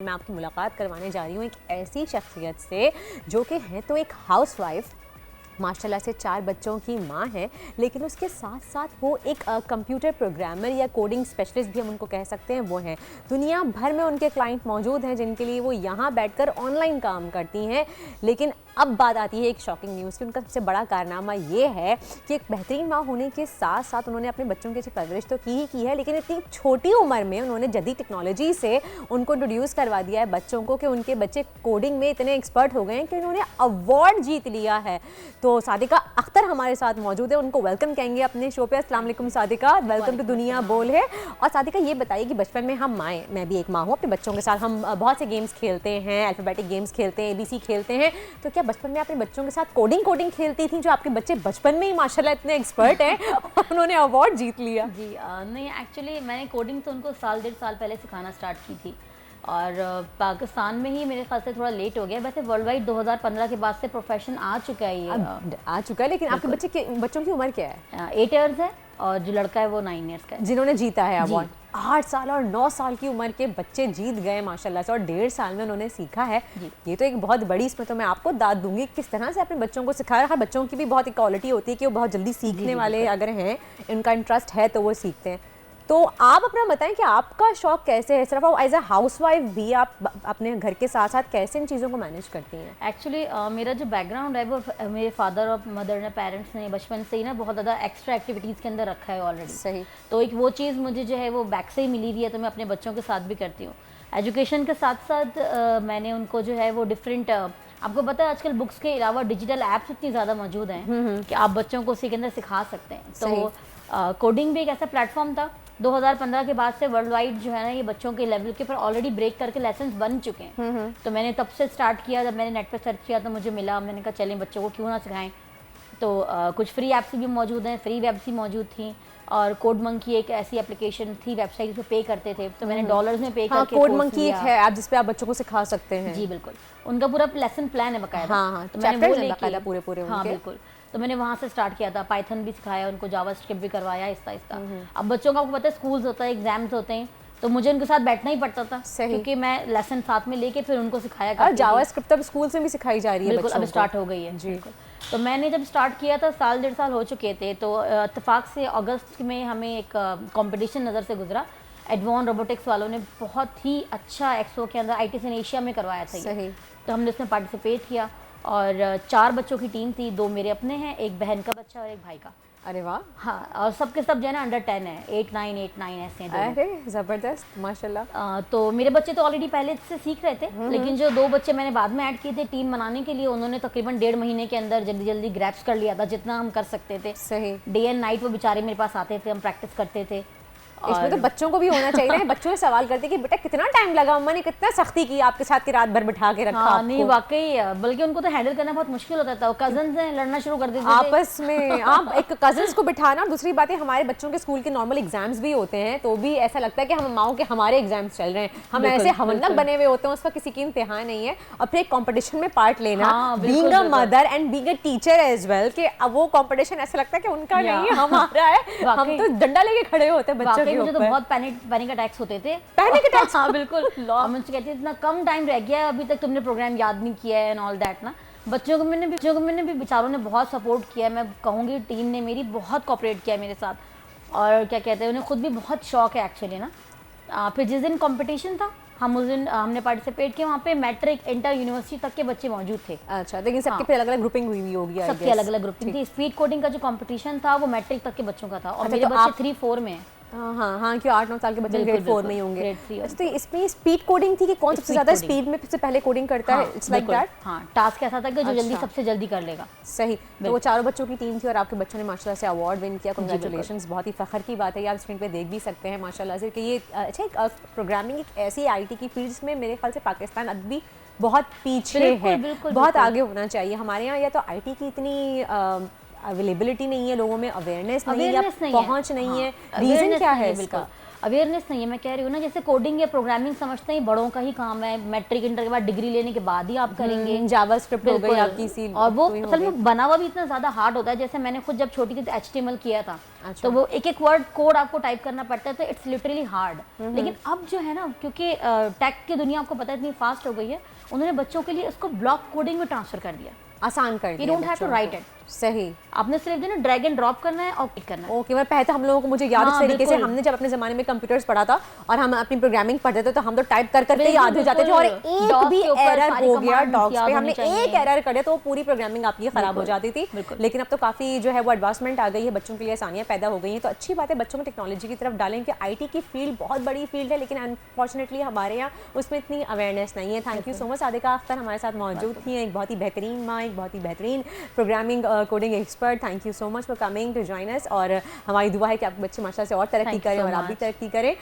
मैं आपकी मुलाकात करवाने जा रही हूँ एक ऐसी शख्सियत से जो कि है तो एक हाउसवाइफ, माशाल्लाह से 4 बच्चों की माँ है, लेकिन उसके साथ साथ वो एक कंप्यूटर प्रोग्रामर या कोडिंग स्पेशलिस्ट भी हम उनको कह सकते हैं वो हैं। दुनिया भर में उनके क्लाइंट मौजूद हैं जिनके लिए वो यहाँ बैठकर ऑनलाइन काम करती हैं। लेकिन अब बात आती है एक शॉकिंग न्यूज़ की। उनका सबसे बड़ा कारनामा ये है कि एक बेहतरीन माँ होने के साथ साथ उन्होंने अपने बच्चों की परवरिश तो की ही की है, लेकिन इतनी छोटी उम्र में उन्होंने जदीद टेक्नोलॉजी से उनको इंट्रोड्यूस करवा दिया है बच्चों को कि उनके बच्चे कोडिंग में इतने एक्सपर्ट हो गए हैं कि उन्होंने अवार्ड जीत लिया है। तो सादिका अख्तर हमारे साथ मौजूद है, उनको वेलकम कहेंगे अपने शो पे। अस्सलाम वालेकुम सादिका, वेलकम टू दुनिया बोल है। और सादिका ये बताइए कि बचपन में हम माएँ, मैं भी एक माँ हूँ, अपने बच्चों के साथ हम बहुत से गेम्स खेलते हैं, अल्फ़ाबेटिक गेम्स खेलते हैं, ABC खेलते हैं। तो क्या बचपन में अपने बच्चों के साथ कोडिंग खेलती थी जो आपके बच्चे बचपन में ही माशाल्लाह इतने एक्सपर्ट हैं और उन्होंने अवार्ड जीत लिया? जी नहीं, एक्चुअली मैंने कोडिंग तो उनको साल 1.5 साल पहले सिखाना स्टार्ट की थी और पाकिस्तान में ही मेरे ख्याल से थोड़ा लेट हो गया। वैसे वर्ल्ड वाइड 2015 के बाद से प्रोफेशन आ चुका है, ये आ चुका है। लेकिन आपके बच्चों की उम्र क्या है? 8 ईयर्स है और जो लड़का है वो 9 ईयर्स का है, जिन्होंने जीता है अवार्ड। 8 साल और 9 साल की उम्र के बच्चे जीत गए माशाल्लाह से, और 1.5 साल में उन्होंने सीखा है। ये तो एक बहुत बड़ी, इसमें तो मैं आपको दाद दूंगी किस तरह से अपने बच्चों को सिखाया। हर बच्चों की भी बहुत इक्वालिटी होती है कि वो बहुत जल्दी सीखने वाले अगर हैं, इनका इंटरेस्ट है तो वो सीखते हैं। तो आप अपना बताएं कि आपका शौक कैसे है? सिर्फ आप एज ए हाउसवाइफ भी आप अपने घर के साथ साथ कैसे इन चीज़ों को मैनेज करती हैं? एक्चुअली मेरा जो बैकग्राउंड है वो मेरे फादर और मदर ने, पेरेंट्स ने बचपन से ही ना बहुत ज़्यादा एक्स्ट्रा एक्टिविटीज़ के अंदर रखा है ऑलरेडी। सही। तो एक वो चीज़ मुझे जो है वो बैक से ही मिली हुई है, तो मैं अपने बच्चों के साथ भी करती हूँ। एजुकेशन के साथ साथ मैंने उनको जो है वो डिफरेंट, आपको पता है आजकल बुक्स के अलावा डिजिटल ऐप्स इतनी ज़्यादा मौजूद हैं कि आप बच्चों को उसी के अंदर सिखा सकते हैं। तो कोडिंग भी एक ऐसा प्लेटफॉर्म था। 2015 के बाद से वर्ल्ड वाइड जो है ना ये बच्चों के लेवल के पर ऑलरेडी ब्रेक करके लेसन्स बन चुके हैं। तो मैंने तब से स्टार्ट किया। जब मैंने नेट पे सर्च किया तो मुझे मिला, मैंने कहा चलें बच्चों को क्यों ना सिखाएं। तो कुछ फ्री ऐप्स भी मौजूद हैं, फ्री वेब्स भी मौजूद थी, और कोड मंकी एक ऐसी एप्लीकेशन थी, वेबसाइट जिस पे पे करते थे, तो मैंने डॉलर्स में पे करके कोड मंकी एक है ऐप जिस पे आप बच्चों को सिखा सकते हैं। जी बिल्कुल, उनका पूरा लेसन प्लान है बकायदा। हाँ, तो मैंने वो लेके पूरे हाँ बिल्कुल, तो मैंने वहाँ से स्टार्ट किया था। पाइथन भी सिखाया उनको, जावास्क्रिप्ट भी करवाया आहिस्ता। अब बच्चों का आपको पता है स्कूल्स होता है, एग्जाम्स होते हैं, तो मुझे उनके साथ बैठना ही पड़ता था क्योंकि मैं लेसन साथ में लेके फिर उनको सिखाया करती थी। जावास्क्रिप्ट अब स्कूल से भी सिखाई जा रही है? बिल्कुल, अब स्टार्ट हो गई है जी। तो मैंने जब स्टार्ट किया था साल 1.5 साल हो चुके थे, तो इत्तेफाक से अगस्त में हमें एक कंपटीशन नज़र से गुजरा। एडवान रोबोटिक्स वालों ने बहुत ही अच्छा एक्सपो के अंदर ITC इन एशिया में करवाया था ये। तो हमने उसमें पार्टिसिपेट किया और 4 बच्चों की टीम थी, 2 मेरे अपने हैं, एक बहन का बच्चा और एक भाई का। अरे वाह। हाँ, और सबके सब जो है ना अंडर 10 है, 8, 9 ऐसे हैं। अरे ज़बरदस्त माशाल्लाह। तो मेरे बच्चे तो ऑलरेडी पहले से सीख रहे थे, लेकिन जो 2 बच्चे मैंने बाद में ऐड किए थे टीम बनाने के लिए, उन्होंने तकरीबन 1.5 महीने के अंदर जल्दी ग्रैप्स कर लिया था जितना हम कर सकते थे। सही। डे एंड नाइट वो बेचारे मेरे पास आते थे, हम प्रैक्टिस करते थे। इसमें तो बच्चों को भी होना चाहिए ना। बच्चों से सवाल करते कि बेटा कितना टाइम लगा, अम्मा ने कितना सख्ती की आपके साथ कि रात भर बिठा के रखा? हाँ, नहीं वाकई, बल्कि उनको तो हैंडल करना बहुत मुश्किल होता था। कजन्स हैं, लड़ना शुरू कर देते थे आपस में। आप एक कजन्स को बिठाना, और दूसरी बात है हमारे बच्चों के स्कूल के नॉर्मल एग्जाम्स भी होते हैं, तो भी ऐसा लगता है कि हम माओ के हमारे एग्जाम्स चल रहे हैं, हम ऐसे हमनक बने हुए होते हैं, उसका किसी की इम्तिहान नहीं है। और फिर एक कॉम्पिटिशन में पार्ट लेना, being a mother and being a teacher as well, कि अब वो कॉम्पिटिशन ऐसा लगता है कि उनका नहीं है, हमारा है। हम तो डंडा लेके खड़े होते हैं बच्चों के ऊपर। बहुत पैनिक अटैक्स होते थे। Panic attacks? हाँ बिल्कुल। हम उनसे कहते थे इतना कम टाइम रह गया है, अभी तक तुमने प्रोग्राम याद नहीं किया है एंड ऑल दैट ना। बच्चों को मैंने भी बेचारों ने बहुत सपोर्ट किया। मैं कहूँगी टीम ने मेरी बहुत कोऑपरेट किया मेरे साथ, और क्या कहते हैं उन्हें खुद भी बहुत शौक है एक्चुअली ना। फिर जिस दिन कंपटीशन था, हम उस दिन हमने पार्टिसिपेट किया। वहाँ पे मैट्रिक, इंटर, यूनिवर्सिटी तक के बच्चे मौजूद थे। अच्छा, लेकिन सबके फिर अलग-अलग ग्रुपिंग हुई होगी? सबकी अलग-अलग ग्रुपिंग थी। स्पीड कोडिंग का जो कंपटीशन था वो मैट्रिक तक के बच्चों का था, और मेरे बच्चे 3-4 में हैं। हाँ, क्यों 8-9 साल के बच्चे ग्रेड 4 में ही होंगे। तो इसमें स्पीड कोडिंग थी कि कौन सबसे ज्यादा स्पीड में सबसे पहले कोडिंग करता है? It's like that. हाँ, टास्क ऐसा था कि जो जल्दी सबसे जल्दी कर लेगा। सही। तो वो 4 बच्चों की टीम थी और आपके बच्चों ने माशाल्लाह से अवार्ड विन किया। कांग्रेचुलेशंस, बहुत ही फख्र की बात है। आप स्क्रीन पे देख भी सकते हैं माशाल्लाह से कि ये अच्छा एक प्रोग्रामिंग एक ऐसी IT की फील्ड में मेरे ख्याल से पाकिस्तान अब भी बहुत पीछे है, बहुत आगे होना चाहिए। हमारे यहाँ या तो IT की इतनी अवेलेबिलिटी नहीं है, लोगों में अवेयरनेस नहीं है, पहुंच नहीं है। रीजन क्या है इसका? अवेयरनेस नहीं है। मैं कह रही हूँ ना, जैसे कोडिंग या प्रोग्रामिंग समझते हैं बड़ों का ही काम है, मैट्रिक इंटर के बाद डिग्री लेने के बाद ही आप करेंगे। जावास्क्रिप्ट हो गई बिल्कुल। आपकी, सी और वो कोई हो असल गई। में बना हुआ भी इतना ज़्यादा हार्ड होता है। जैसे मैंने खुद जब छोटी थी तो HTML किया था, अच्छा। तो वो एक एक वर्ड कोड आपको टाइप करना पड़ता है, तो इट्स लिटरली हार्ड। लेकिन अब जो है ना, क्योंकि टेक की दुनिया आपको पता है इतनी फास्ट हो गई है, उन्होंने बच्चों के लिए उसको ब्लॉक कोडिंग में ट्रांसफर कर दिया। आसान कर यू दिया डोंट हैव टू बच्चों राइट को। इट, सही। आपने सिर्फ जो ना ड्रैग एंड ड्रॉप करना है और क्लिक करना है। ओके, मतलब पहले तो हम लोगों को, मुझे याद है हाँ, इस तरीके से, बिल्कुल। हमने जब अपने ज़माने में कंप्यूटर्स पढ़ा था और हम अपनी प्रोग्रामिंग पढ़ते थे तो हम तो टाइप कर करके बिल्कुल, याद हो जाते थे, और बिल्कुल। एक DOS भी के ऊपर एरर सारी हो गया commands डॉक्स याद पे, होनी हमने चाहिए। एक एरर कर दिया तो पूरी प्रोग्रामिंग आपकी ख़राब हो बिल्कुल, जाती थी। बिल्कुल। लेकिन अब तो काफ़ी जो है वो एडवांसमेंट आ गई है, बच्चों के लिए आसानियाँ पैदा हो गई हैं। तो अच्छी बात है, बच्चों को टेक्नोलॉजी की तरफ डालें कि IT की फील्ड बहुत बड़ी फील्ड है, लेकिन अनफॉर्चुनेटली हमारे यहाँ उसमें इतनी अवेयरनेस नहीं है। Thank you so much Sadiqa Akhtar हमारे साथ मौजूद थी, एक बहुत ही बेहतरीन माँ, एक बहुत ही बेहतरीन programming coding expert. Thank you so much for coming to join us, और हमारी दुआ है कि आपके बच्चे माशाल्लाह से और तरक्की Thank you करें so और आप भी much. तरक्की करें।